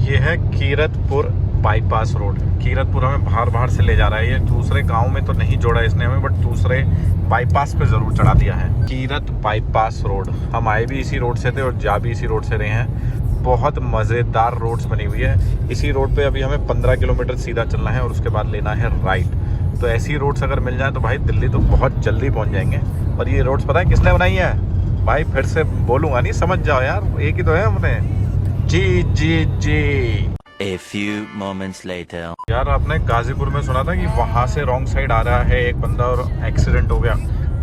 ये है Kiratpur bypass road. Kiratpur हमें बाहर से ले जा रहा है। ये दूसरे गांव में तो नहीं जोड़ा इसने हमें, बट दूसरे बाईपास पे ज़रूर चढ़ा दिया है। Kirat bypass road. हम आए भी इसी रोड से थे और जा भी इसी रोड से रहे हैं। बहुत मज़ेदार रोड्स बनी हुई है। इसी रोड पे अभी हमें 15 किलोमीटर सीधा चलना है और उसके बाद लेना है राइट। तो ऐसी रोड्स अगर मिल जाए तो भाई दिल्ली तो बहुत जल्दी पहुँच जाएंगे। और ये रोड्स पता है किसने बनाई है भाई? फिर से बोलूँगा नहीं, समझ जाओ यार, एक ही तो है हमने। जी। A few moments later. यार आपने गाजीपुर में सुना था कि वहां से रॉन्ग साइड आ रहा है एक बंदा और एक्सीडेंट हो गया।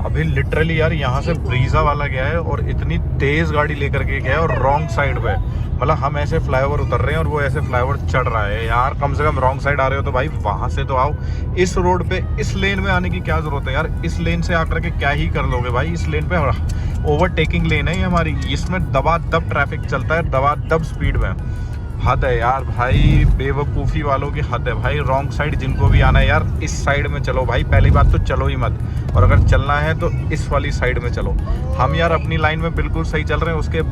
अभी लिटरली यार यहाँ से ब्रीजा वाला गया है और इतनी तेज गाड़ी लेकर के गया है और रॉन्ग साइड पे, मतलब हम ऐसे फ्लाईओवर उतर रहे हैं और वो ऐसे फ्लाईओवर चढ़ रहा है। यार कम से कम रॉन्ग साइड आ रहे हो तो भाई वहां से तो आओ। इस रोड पे इस लेन में आने की क्या जरूरत है यार? इस लेन से आकर के क्या ही कर लोगे भाई? इस लेन पे ओवरटेकिंग लेन है ये हमारी, इसमें दबादब ट्रैफिक चलता है, दबादब स्पीड में। हद है यार भाई, बेवकूफ़ी वालों की हद है भाई। रॉन्ग साइड जिनको भी आना है यार इस साइड में चलो भाई। पहली बात तो चलो ही मत, और अगर चलना है तो इस वाली साइड में चलो। हम यार अपनी लाइन में बिल्कुल सही चल रहे हैं, उसके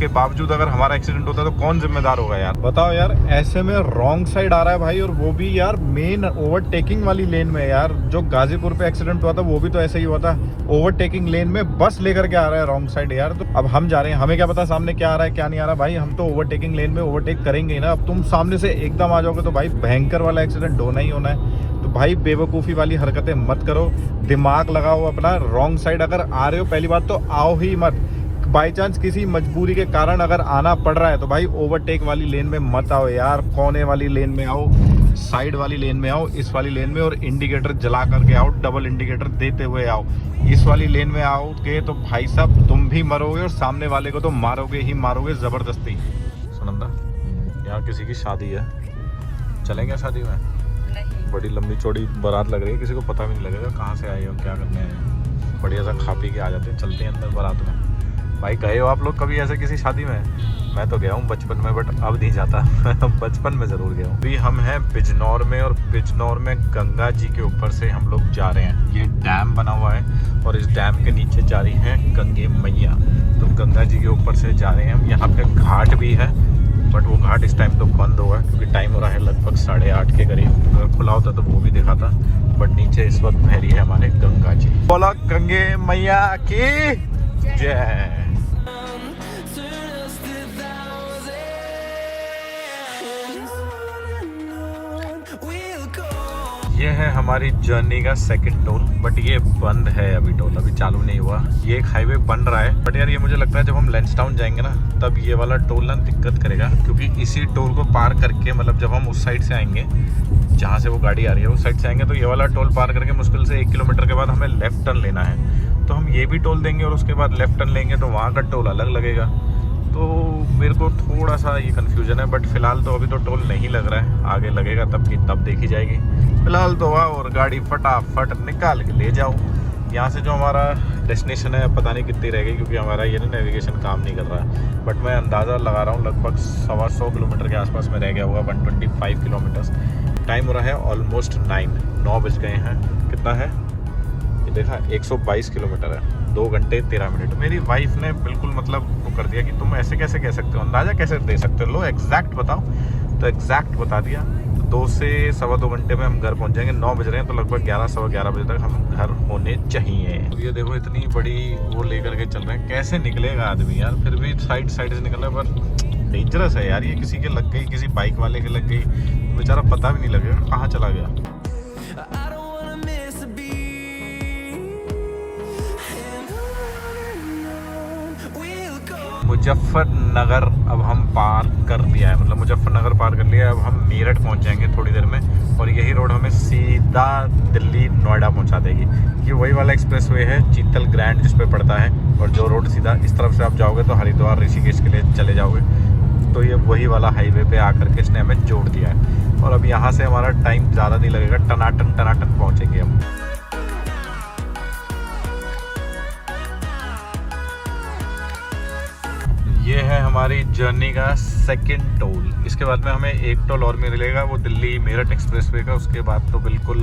बावजूद अगर हमारा एक्सीडेंट होता है तो कौन जिम्मेदार होगा यार? बताओ यार, ऐसे में रॉन्ग साइड आ रहा है भाई, और वो भी यार मेन ओवरटेकिंग वाली लेन में। यार जो गाजीपुर पे एक्सीडेंट हुआ था वो भी तो ऐसे ही हुआ था, ओवरटेकिंग लेन में बस लेकर के आ रहा है रॉन्ग साइड यार। तो अब हम जा रहे हैं, हमें क्या पता सामने क्या आ रहा है क्या नहीं आ रहा भाई। हम तो ओवरटेकिंग लेन में ओवरटेक करेंगे ही ना। अब तुम सामने से एकदम आ जाओगे तो भाई भयंकर वाला एक्सीडेंट होना ही होना है। तो भाई बेवकूफ़ी वाली हरकतें मत करो, दिमाग लगाओ अपना। रॉन्ग साइड अगर आ रहे हो पहली बात तो आओ ही मत। बाई चांस किसी मजबूरी के कारण अगर आना पड़ रहा है तो भाई ओवरटेक वाली लेन में मत आओ यार, कोने वाली लेन में आओ, साइड वाली लेन में आओ, इस वाली लेन में। और इंडिकेटर जला करके आओ, डबल इंडिकेटर देते हुए आओ। इस वाली लेन में आओगे तो भाई साहब तुम भी मरोगे और सामने वाले को तो मारोगे ही मारोगे ज़बरदस्ती। सुनंदा, यहाँ किसी की शादी है, चलेंगे शादी में? नहीं। बड़ी लंबी चौड़ी बारात लग रही है, किसी को पता भी नहीं लगेगा कहाँ से आए हो, क्या करने आए हैं। बढ़िया सा खा पी के आ जाते हैं, चलते हैं अंदर बारात में। भाई गए हो आप लोग कभी ऐसे किसी शादी में? मैं तो गया हूँ बचपन में, बट अब नहीं जाता। बचपन में ज़रूर गया हूँ। अभी हम हैं बिजनौर में, और बिजनौर में गंगा जी के ऊपर से हम लोग जा रहे हैं। ये डैम बना हुआ है और इस डैम के नीचे जा रही है गंगे मैया। तो गंगा जी के ऊपर से जा रहे हैं हम। यहाँ पे घाट भी है, बट वो घाट इस टाइम तो बंद होगा क्योंकि टाइम हो रहा है लगभग 8:30 के करीब। अगर खुला होता तो वो भी दिखाता, बट नीचे इस वक्त बह रही है हमारे गंगा जी। बोला गंगे मैया की जय। ये है हमारी जर्नी का सेकंड टोल, बट ये बंद है अभी। टोल अभी चालू नहीं हुआ। ये एक हाईवे बन रहा है, बट यार ये मुझे लगता है जब हम लैंसडाउन जाएंगे ना तब ये वाला टोल ना दिक्कत करेगा, क्योंकि इसी टोल को पार करके, मतलब जब हम उस साइड से आएंगे जहाँ से वो गाड़ी आ रही है उस साइड से आएंगे तो ये वाला टोल पार करके मुश्किल से 1 किलोमीटर के बाद हमें लेफ्ट टर्न लेना है। तो हम ये भी टोल देंगे और उसके बाद लेफ्ट टर्न लेंगे तो वहाँ का टोल अलग लगेगा। तो मेरे को थोड़ा सा ये कन्फ्यूजन है, बट फिलहाल तो अभी तो टोल नहीं लग रहा है, आगे लगेगा तब की तब देखी जाएगी। फिलहाल तो आओ और गाड़ी फटाफट निकाल के ले जाओ। यहाँ से जो हमारा डेस्टिनेशन है पता नहीं कितनी रहेगी, क्योंकि हमारा ये ना नेविगेशन काम नहीं कर रहा है, बट मैं अंदाज़ा लगा रहा हूँ लगभग 125 किलोमीटर के आसपास में रह गया होगा, 125 किलोमीटर्स। टाइम हो रहा है ऑलमोस्ट 9 बज गए हैं। कितना है ये देखा, 122 किलोमीटर है, 2 घंटे 13 मिनट। मेरी वाइफ ने बिल्कुल मतलब वो कर दिया कि तुम ऐसे कैसे कह सकते हो, अंदाज़ा कैसे दे सकते हो, लो एग्जैक्ट बताओ। तो एग्जैक्ट बता दिया। 2 से सवा 2 घंटे में हम घर पहुंच जाएंगे। 9 बज रहे हैं तो लगभग 11 सवा 11 बजे तक हम घर होने चाहिए। तो ये देखो इतनी बड़ी वो लेकर के चल रहे हैं, कैसे निकलेगा आदमी यार? फिर भी साइड से निकल रहा है, पर डेंजरस है यार। ये किसी के लग गई, किसी बाइक वाले के लग गई, बेचारा पता भी नहीं लगेगा कहाँ चला गया। मुजफ्फरनगर अब हम पार कर लिया है, मतलब मुजफ्फरनगर पार कर लिया है। अब हम मेरठ पहुंच जाएंगे थोड़ी देर में, और यही रोड हमें सीधा दिल्ली नोएडा पहुंचा देगी। ये वही वाला एक्सप्रेसवे है चीतल ग्रैंड जिस पे पड़ता है, और जो रोड सीधा इस तरफ से आप जाओगे तो हरिद्वार ऋषिकेश के लिए चले जाओगे। तो ये वही वाला हाईवे पे आकर के इसने हमें जोड़ दिया है, और अब यहाँ से हमारा टाइम ज़्यादा नहीं लगेगा, टनाटन पहुँचेंगे हम। ये है हमारी जर्नी का सेकंड टोल। इसके बाद में हमें एक टोल और मिलेगा, वो दिल्ली मेरठ एक्सप्रेसवे का। उसके बाद तो बिल्कुल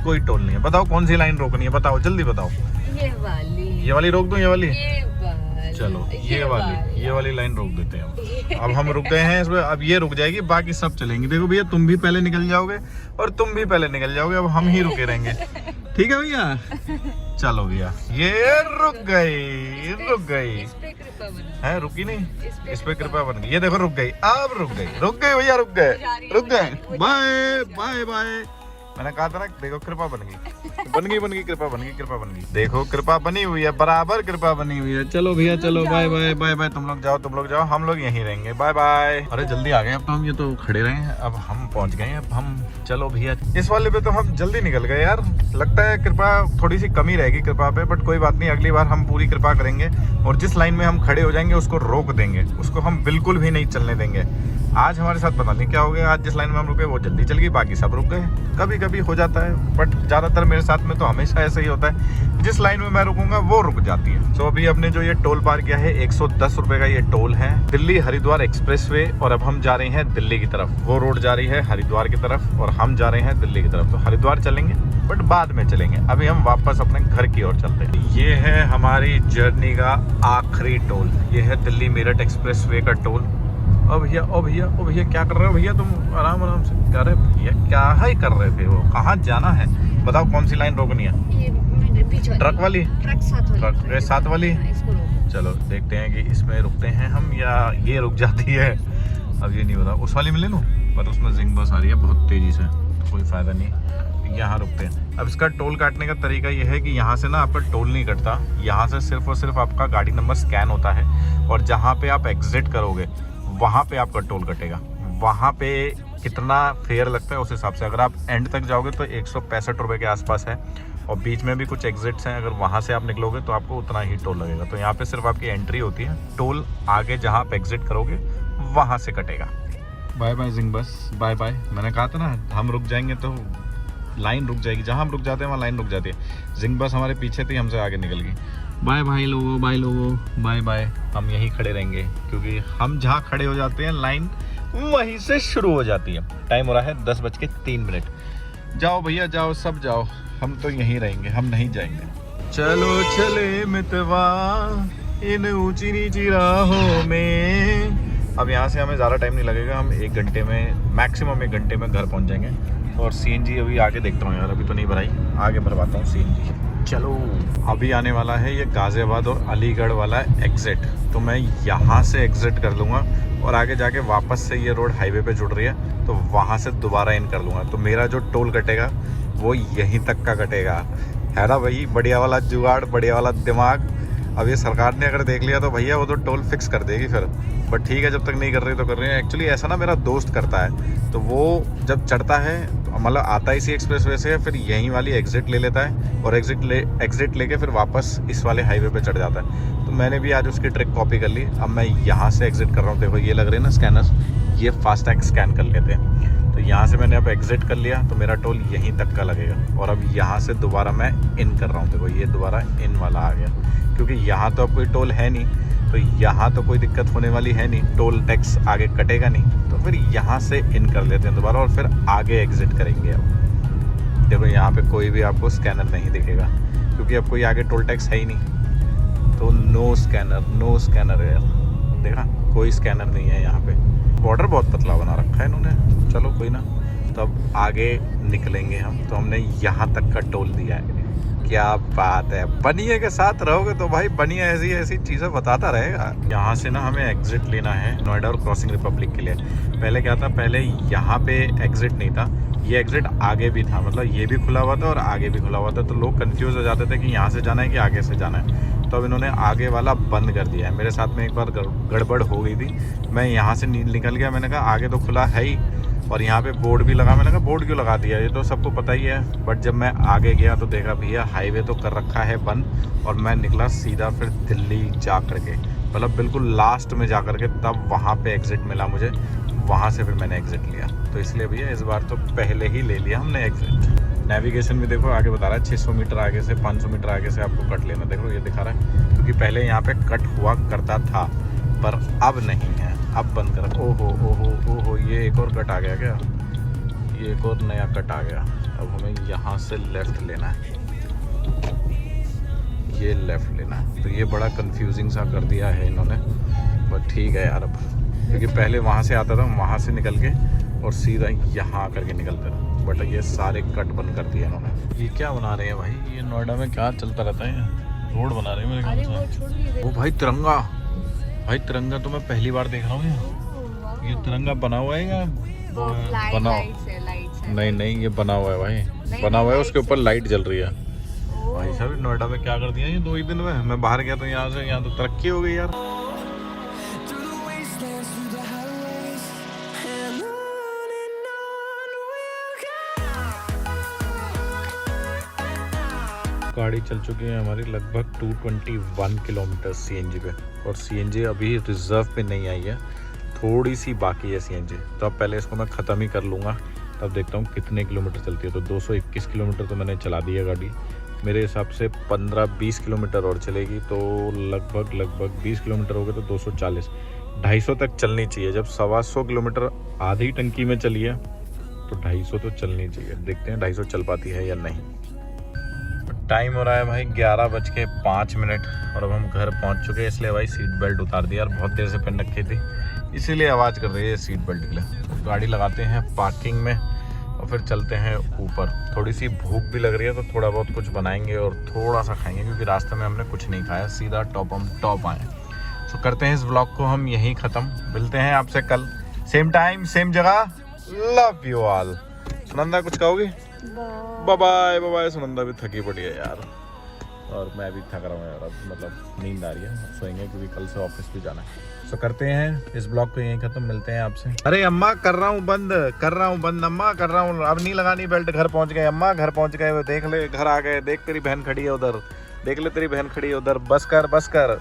कोई टोल नहीं है। बताओ कौन सी लाइन रोकनी है, बताओ जल्दी बताओ। ये वाली रोक दूं? ये वाली चलो ये वाली लाइन रोक देते हैं अब हम रुक गए हैं इसमें, अब ये रुक जाएगी, बाकी सब चलेंगे। देखो भैया तुम भी पहले निकल जाओगे और तुम भी पहले निकल जाओगे, अब हम ही रुके रहेंगे। ठीक है भैया, चलो भैया ये रुक गई है, रुकी नहीं, इस पे कृपा बन गई। ये देखो रुक गई, अब रुक गई भैया, रुक गए। Bye bye bye. मैंने कहा था ना, देखो कृपा बन गई कृपा बन गई। देखो कृपा बनी हुई है, बराबर कृपा बनी हुई है। चलो भैया चलो, बाय बाय बाय बाय। तुम लोग जाओ, हम लोग यहीं रहेंगे। Bye bye. अरे जल्दी आ गए अब तो हम, ये तो खड़े रहे हैं, अब हम पहुंच गए हैं। अब हम चलो भैया, इस वाले पे तो हम जल्दी निकल गए यार। लगता है कृपा थोड़ी सी कमी रहेगी कृपा पे, बट कोई बात नहीं, अगली बार हम पूरी कृपा करेंगे और जिस लाइन में हम खड़े हो जाएंगे उसको रोक देंगे, उसको हम बिल्कुल भी नहीं चलने देंगे। आज हमारे साथ पता नहीं क्या हो गया, आज जिस लाइन में हम रुके वो जल्दी चल गई, बाकी सब रुक गए। कभी कभी हो जाता है, बट ज़्यादातर मेरे साथ में तो हमेशा ऐसा ही होता है, जिस लाइन में मैं रुकूंगा वो रुक जाती है। तो अभी अपने जो ये टोल पार किया है, 110 रुपये का ये टोल है, दिल्ली हरिद्वार एक्सप्रेसवे। और अब हम जा रहे हैं दिल्ली की तरफ, वो रोड जा रही है हरिद्वार की तरफ और हम जा रहे हैं दिल्ली की तरफ। तो हरिद्वार चलेंगे बट बाद में चलेंगे, अभी हम वापस अपने घर की ओर चलते हैं। ये है हमारी जर्नी का आखिरी टोल, ये है दिल्ली मेरठ एक्सप्रेसवे का टोल। ओ भैया क्या कर रहे हो भैया, तुम आराम से कर रहे भैया, क्या ही कर रहे थे वो, कहाँ जाना है बताओ, कौन सी लाइन रोकनी है? ट्रक वाली, ट्रक साथ वाली। चलो देखते हैं कि इसमें रुकते हैं हम या ये रुक जाती है, अब ये नहीं पता। उस वाली में ले लूँ, पर उसमें जिंग बस आ रही है बहुत तेजी से, तो कोई फायदा नहीं, यहाँ रुकते हैं। अब इसका टोल काटने का तरीका ये है कि यहाँ से ना आपका टोल नहीं कटता, यहाँ से सिर्फ और सिर्फ आपका गाड़ी नंबर स्कैन होता है और जहाँ पे आप एग्जिट करोगे वहाँ पे आपका टोल कटेगा। वहाँ पे कितना फेयर लगता है उस हिसाब से, अगर आप एंड तक जाओगे तो 165 रुपये के आसपास है और बीच में भी कुछ एग्जिट्स हैं, अगर वहाँ से आप निकलोगे तो आपको उतना ही टोल लगेगा। तो यहाँ पे सिर्फ आपकी एंट्री होती है, टोल आगे जहाँ आप एग्जिट करोगे वहाँ से कटेगा। बाय बाय जिंग बस, बाय बाय। मैंने कहा था ना हम रुक जाएंगे तो लाइन रुक जाएगी, जहाँ हम रुक जाते हैं वहाँ लाइन रुक जाती है। जिंग बस हमारे पीछे थी, हमसे आगे निकल गई। बाय भाई लोगों, बाय बाय। हम यहीं खड़े रहेंगे क्योंकि हम जहाँ खड़े हो जाते हैं लाइन वहीं से शुरू हो जाती है। टाइम हो रहा है 10:03। जाओ भैया जाओ, सब जाओ, हम तो यहीं रहेंगे, हम नहीं जाएंगे। चलो चले मितवा इन ऊंची नीची राहों में। अब यहाँ से हमें ज़्यादा टाइम नहीं लगेगा, हम 1 घंटे में, मैक्सिमम 1 घंटे में घर पहुँच जाएंगे। और CNG अभी आगे देखता हूँ यार, अभी तो नहीं भराई, आगे भरवाता हूँ CNG। चलो अभी आने वाला है ये गाज़ियाबाद और अलीगढ़ वाला एग्ज़िट, तो मैं यहाँ से एग्ज़िट कर लूँगा और आगे जाके वापस से ये रोड हाईवे पे जुड़ रही है तो वहाँ से दोबारा इन कर लूँगा। तो मेरा जो टोल कटेगा वो यहीं तक का कटेगा, है ना भाई? बढ़िया वाला जुगाड़, बढ़िया वाला दिमाग। अब ये सरकार ने अगर देख लिया तो भैया वो तो टोल फिक्स कर देगी फिर, बट ठीक है जब तक नहीं कर रही तो कर रही है। एक्चुअली ऐसा ना मेरा दोस्त करता है, तो वो जब चढ़ता है मतलब आता है इसी एक्सप्रेसवे से, फिर यहीं वाली एग्जिट ले लेता है और एग्जिट लेके फिर वापस इस वाले हाईवे पे चढ़ जाता है। तो मैंने भी आज उसकी ट्रिक कॉपी कर ली। अब मैं यहाँ से एग्जिट कर रहा हूँ, देखो ये लग रहे हैं ना स्कैनर्स, ये फास्टैग स्कैन कर लेते हैं। तो यहाँ से मैंने अब एग्जिट कर लिया तो मेरा टोल यहीं तक का लगेगा और अब यहाँ से दोबारा मैं इन कर रहा हूँ। देखो ये दोबारा इन वाला आ गया, क्योंकि यहाँ तो अब कोई टोल है नहीं, तो यहाँ तो कोई दिक्कत होने वाली है नहीं, टोल टैक्स आगे कटेगा नहीं। तो फिर यहाँ से इन कर लेते हैं दोबारा और फिर आगे एग्जिट करेंगे। अब देखो यहाँ पे कोई भी आपको स्कैनर नहीं दिखेगा क्योंकि अब कोई आगे टोल टैक्स है ही नहीं, तो नो स्कैनर है। देखा कोई स्कैनर नहीं है यहाँ पे। बॉर्डर बहुत पतला बना रखा है इन्होंने, चलो कोई ना। तो अब आगे निकलेंगे हम, तो हमने यहाँ तक का टोल दिया है। क्या बात है, बनिए के साथ रहोगे तो भाई बनिए ऐसी चीज़ें बताता रहेगा। यहाँ से ना हमें एग्जिट लेना है नोएडा और क्रॉसिंग रिपब्लिक के लिए। पहले क्या था, पहले यहाँ पे एग्जिट नहीं था, ये एग्जिट आगे भी था, मतलब ये भी खुला हुआ था और आगे भी खुला हुआ था। तो लोग कंफ्यूज हो जाते थे कि यहाँ से जाना है कि आगे से जाना है। तो अब इन्होंने आगे वाला बंद कर दिया है। मेरे साथ में एक बार गड़बड़ हो गई थी, मैं यहाँ से निकल गया, मैंने कहा आगे तो खुला है ही और यहाँ पे बोर्ड भी लगा। मैंने कहा बोर्ड क्यों लगा दिया, ये तो सबको पता ही है। बट जब मैं आगे गया तो देखा भैया हाईवे तो कर रखा है बंद, और मैं निकला सीधा फिर दिल्ली जा करके, मतलब बिल्कुल लास्ट में जा करके तब वहाँ पे एग्जिट मिला मुझे, वहाँ से फिर मैंने एग्जिट लिया। तो इसलिए भैया इस बार तो पहले ही ले लिया हमने एग्जिट। नेविगेशन में देखो आगे बता रहा है 600 मीटर आगे से, 500 मीटर आगे से आपको कट लेना। देखो ये दिखा रहा है, क्योंकि पहले यहाँ पे कट हुआ करता था पर अब नहीं है, अब बंद कर। ओहो ये एक और कट आ गया क्या, ये एक और नया कट आ गया। अब हमें यहाँ से लेफ्ट लेना है, ये लेफ़्ट लेना है। तो ये बड़ा कंफ्यूजिंग सा कर दिया है इन्होंने, बट ठीक है यार अब, क्योंकि पहले वहाँ से आता था, वहाँ से निकल के और सीधा यहाँ करके निकलता था, बट ये सारे कट बंद कर दिए इन्होंने। ये क्या बना रहे हैं भाई, ये नोएडा में क्या चलता रहता है, रोड बना रहे हैं मेरे ख्याल से। ओ भाई तिरंगा, भाई तिरंगा तो मैं पहली बार देख रहा हूँ यहाँ। ये तिरंगा बना हुआ है या बना नहीं नहीं ये बना हुआ है भाई, बना हुआ है, उसके ऊपर लाइट जल रही है। भाई साहब नोएडा में क्या कर दिया ये 2 ही दिन में। मैं बाहर गया तो यहाँ से, यहाँ तो तरक्की हो गई यार। गाड़ी चल चुकी है हमारी लगभग 221 किलोमीटर सीएनजी पे, और सीएनजी अभी रिजर्व पे नहीं आई है, थोड़ी सी बाकी है सीएनजी। तो अब पहले इसको मैं ख़त्म ही कर लूँगा, तब देखता हूँ कितने किलोमीटर चलती है। तो 221 किलोमीटर तो मैंने चला दी है गाड़ी, मेरे हिसाब से 15-20 किलोमीटर और चलेगी, तो लगभग 20 किलोमीटर हो गए तो 240, 250 तक चलनी चाहिए। जब 125 किलोमीटर आधी टंकी में चली है तो 250 तो चलनी चाहिए। देखते हैं 250 चल पाती है या नहीं। टाइम हो रहा है भाई 11:05 और अब हम घर पहुंच चुके हैं, इसलिए भाई सीट बेल्ट उतार दी यार, बहुत देर से पहन रखी थी, इसीलिए आवाज़ कर रही है सीट बेल्ट के लिए। तो गाड़ी लगाते हैं पार्किंग में और फिर चलते हैं ऊपर। थोड़ी सी भूख भी लग रही है, तो थोड़ा बहुत कुछ बनाएंगे और थोड़ा सा खाएंगे, क्योंकि रास्ते में हमने कुछ नहीं खाया, सीधा टॉप आए। तो करते हैं इस व्लॉग को हम यहीं ख़त्म, मिलते हैं आपसे कल सेम टाइम सेम जगह। Love you all. सुनंदा कुछ कहोगी? Bye bye. सुनंदा भी थकी पड़ी है यार, और मैं भी थक रहा हूँ यार, अब मतलब नींद आ रही है, अब सोएंगे क्योंकि कल से ऑफिस भी जाना है। सो करते हैं इस ब्लॉग को यहीं खत्म, मिलते हैं आपसे। अरे अम्मा कर रहा हूँ बंद अम्मा कर रहा हूँ, अब नहीं लगानी बेल्ट। घर पहुँच गए अम्मा, घर पहुँच गए, देख ले घर आ गए, देख तेरी बहन खड़ी है उधर, देख ले तेरी बहन खड़ी है उधर, बस कर